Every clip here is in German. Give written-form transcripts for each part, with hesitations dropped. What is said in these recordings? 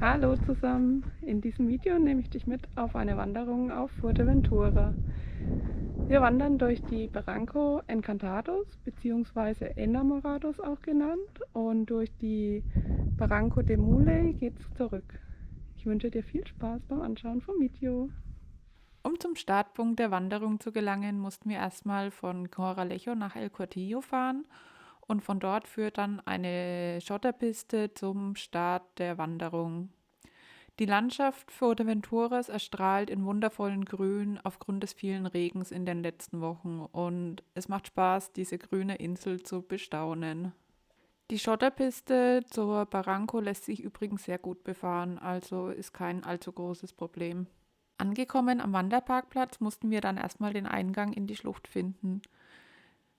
Hallo zusammen! In diesem Video nehme ich dich mit auf eine Wanderung auf Fuerteventura. Wir wandern durch die Barranco Encantados bzw. Enamorados auch genannt und durch die Barranco de Muley geht's zurück. Ich wünsche dir viel Spaß beim Anschauen vom Video. Um zum Startpunkt der Wanderung zu gelangen, mussten wir erstmal von Corralejo nach El Cortillo fahren und von dort führt dann eine Schotterpiste zum Start der Wanderung. Die Landschaft Fuerteventuras erstrahlt in wundervollen Grün aufgrund des vielen Regens in den letzten Wochen und es macht Spaß, diese grüne Insel zu bestaunen. Die Schotterpiste zur Barranco lässt sich übrigens sehr gut befahren, also ist kein allzu großes Problem. Angekommen am Wanderparkplatz mussten wir dann erstmal den Eingang in die Schlucht finden.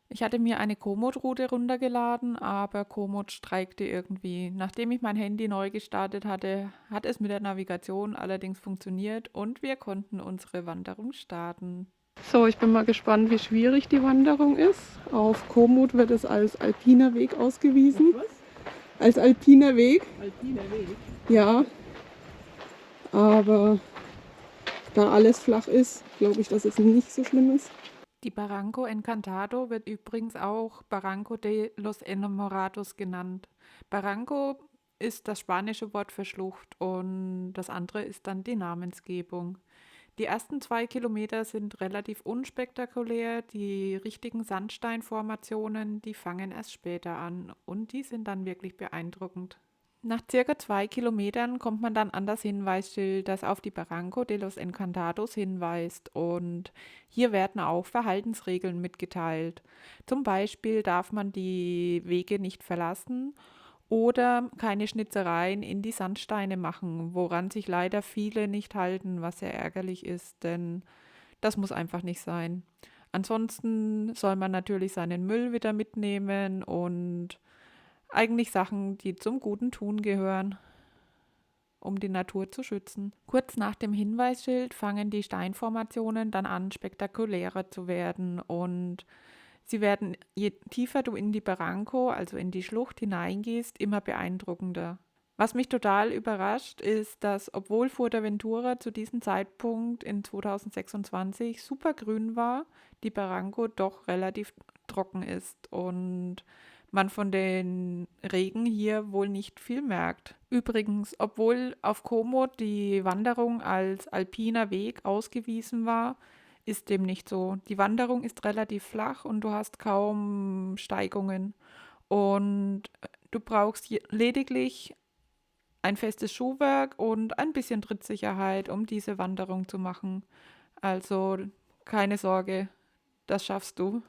Ich hatte mir eine Komoot-Route runtergeladen, aber Komoot streikte irgendwie. Nachdem ich mein Handy neu gestartet hatte, hat es mit der Navigation allerdings funktioniert und wir konnten unsere Wanderung starten. So, ich bin mal gespannt, wie schwierig die Wanderung ist. Auf Komoot wird es als alpiner Weg ausgewiesen. Was? Als alpiner Weg? Alpiner Weg? Ja, aber da alles flach ist, glaube ich, dass es nicht so schlimm ist. Die Barranco Encantado wird übrigens auch Barranco de los Enamorados genannt. Barranco ist das spanische Wort für Schlucht und das andere ist dann die Namensgebung. Die ersten 2 Kilometer sind relativ unspektakulär. Die richtigen Sandsteinformationen, die fangen erst später an und die sind dann wirklich beeindruckend. Nach circa 2 Kilometern kommt man dann an das Hinweisschild, das auf die Barranco de los Encantados hinweist. Und hier werden auch Verhaltensregeln mitgeteilt. Zum Beispiel darf man die Wege nicht verlassen oder keine Schnitzereien in die Sandsteine machen, woran sich leider viele nicht halten, was sehr ärgerlich ist, denn das muss einfach nicht sein. Ansonsten soll man natürlich seinen Müll wieder mitnehmen und eigentlich Sachen, die zum guten Tun gehören, um die Natur zu schützen. Kurz nach dem Hinweisschild fangen die Steinformationen dann an, spektakulärer zu werden und sie werden, je tiefer du in die Barranco, also in die Schlucht hineingehst, immer beeindruckender. Was mich total überrascht, ist, dass obwohl Fuerteventura zu diesem Zeitpunkt in 2026 super grün war, die Barranco doch relativ trocken ist und man von den Regen hier wohl nicht viel merkt. Übrigens, obwohl auf Komoot die Wanderung als alpiner Weg ausgewiesen war, ist dem nicht so. Die Wanderung ist relativ flach und du hast kaum Steigungen. Und du brauchst lediglich ein festes Schuhwerk und ein bisschen Trittsicherheit, um diese Wanderung zu machen. Also keine Sorge, das schaffst du.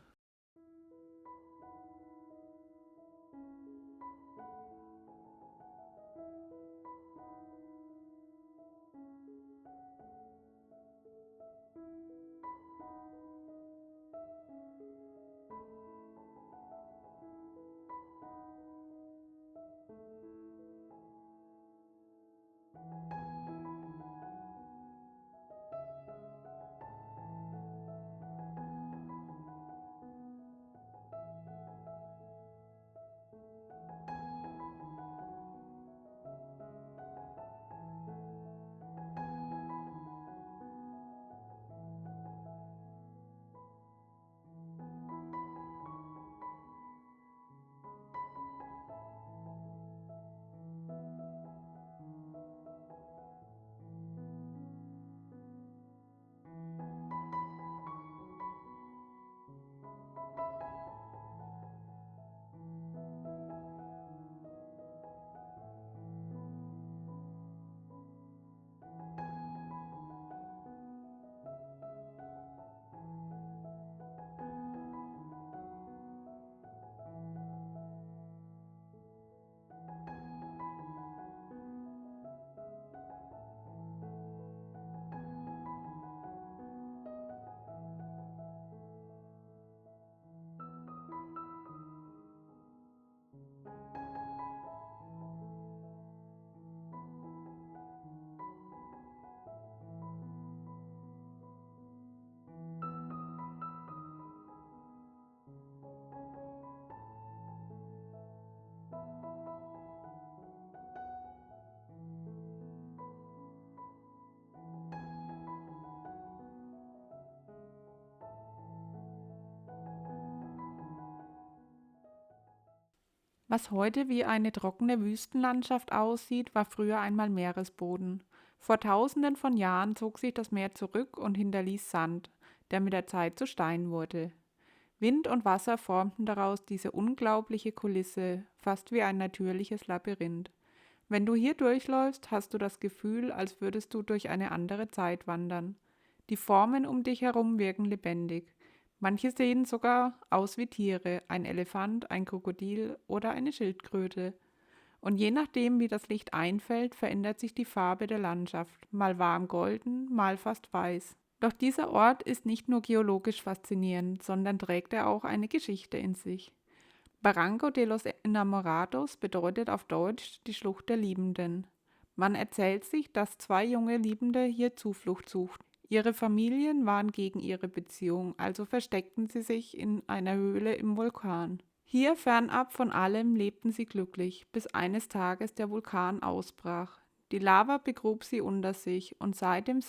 Was heute wie eine trockene Wüstenlandschaft aussieht, war früher einmal Meeresboden. Vor Tausenden von Jahren zog sich das Meer zurück und hinterließ Sand, der mit der Zeit zu Stein wurde. Wind und Wasser formten daraus diese unglaubliche Kulisse, fast wie ein natürliches Labyrinth. Wenn du hier durchläufst, hast du das Gefühl, als würdest du durch eine andere Zeit wandern. Die Formen um dich herum wirken lebendig. Manche sehen sogar aus wie Tiere, ein Elefant, ein Krokodil oder eine Schildkröte. Und je nachdem, wie das Licht einfällt, verändert sich die Farbe der Landschaft, mal warm golden, mal fast weiß. Doch dieser Ort ist nicht nur geologisch faszinierend, sondern trägt er auch eine Geschichte in sich. Barranco de los Enamorados bedeutet auf Deutsch die Schlucht der Liebenden. Man erzählt sich, dass zwei junge Liebende hier Zuflucht suchten. Ihre Familien waren gegen ihre Beziehung, also versteckten sie sich in einer Höhle im Vulkan. Hier fernab von allem lebten sie glücklich, bis eines Tages der Vulkan ausbrach. Die Lava begrub sie unter sich und seitdem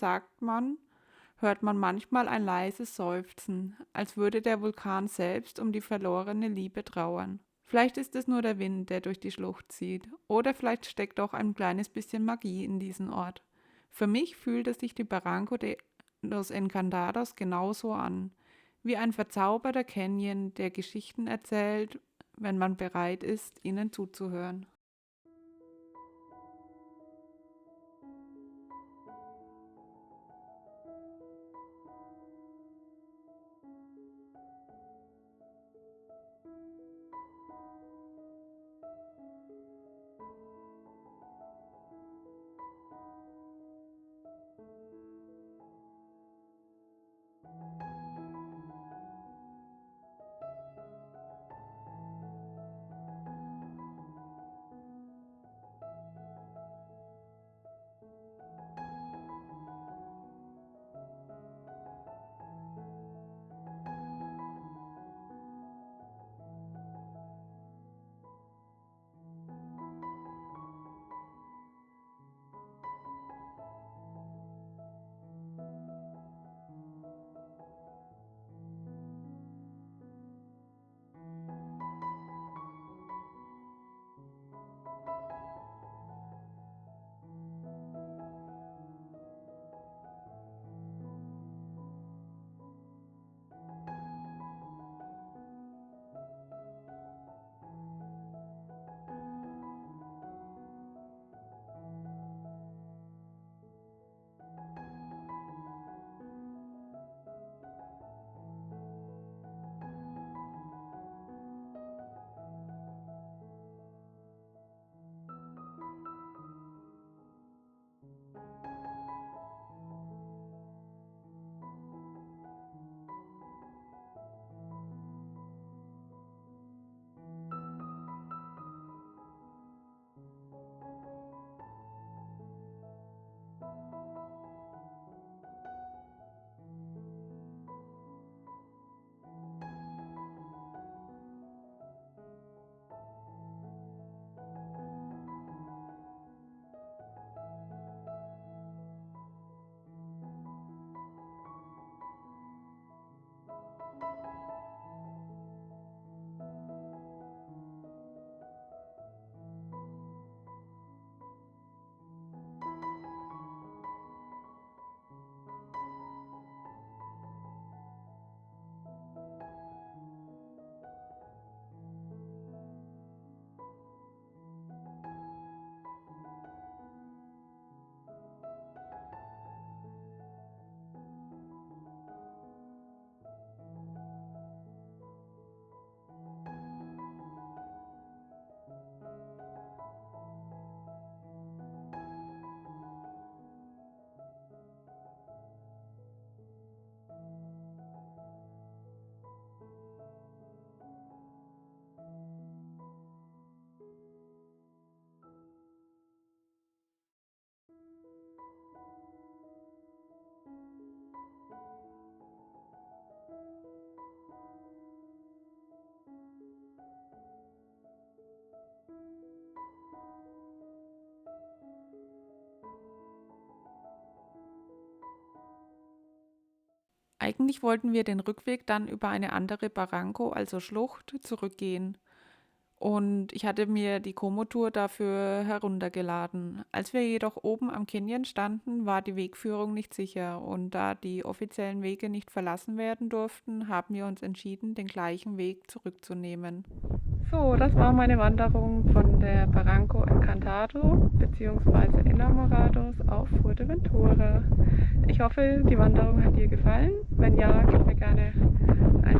hört man manchmal ein leises Seufzen, als würde der Vulkan selbst um die verlorene Liebe trauern. Vielleicht ist es nur der Wind, der durch die Schlucht zieht, oder vielleicht steckt auch ein kleines bisschen Magie in diesem Ort. Für mich fühlte sich die Barranco de los Encantados genauso an, wie ein verzauberter Canyon, der Geschichten erzählt, wenn man bereit ist, ihnen zuzuhören. Eigentlich wollten wir den Rückweg dann über eine andere Barranco, also Schlucht, zurückgehen. Und ich hatte mir die Komotour dafür heruntergeladen. Als wir jedoch oben am Canyon standen, war die Wegführung nicht sicher. Und da die offiziellen Wege nicht verlassen werden durften, haben wir uns entschieden, den gleichen Weg zurückzunehmen. So, das war meine Wanderung von der Barranco Encantado bzw. Enamorados auf Fuerteventura. Ich hoffe, die Wanderung hat dir gefallen. Wenn ja, gib mir gerne eine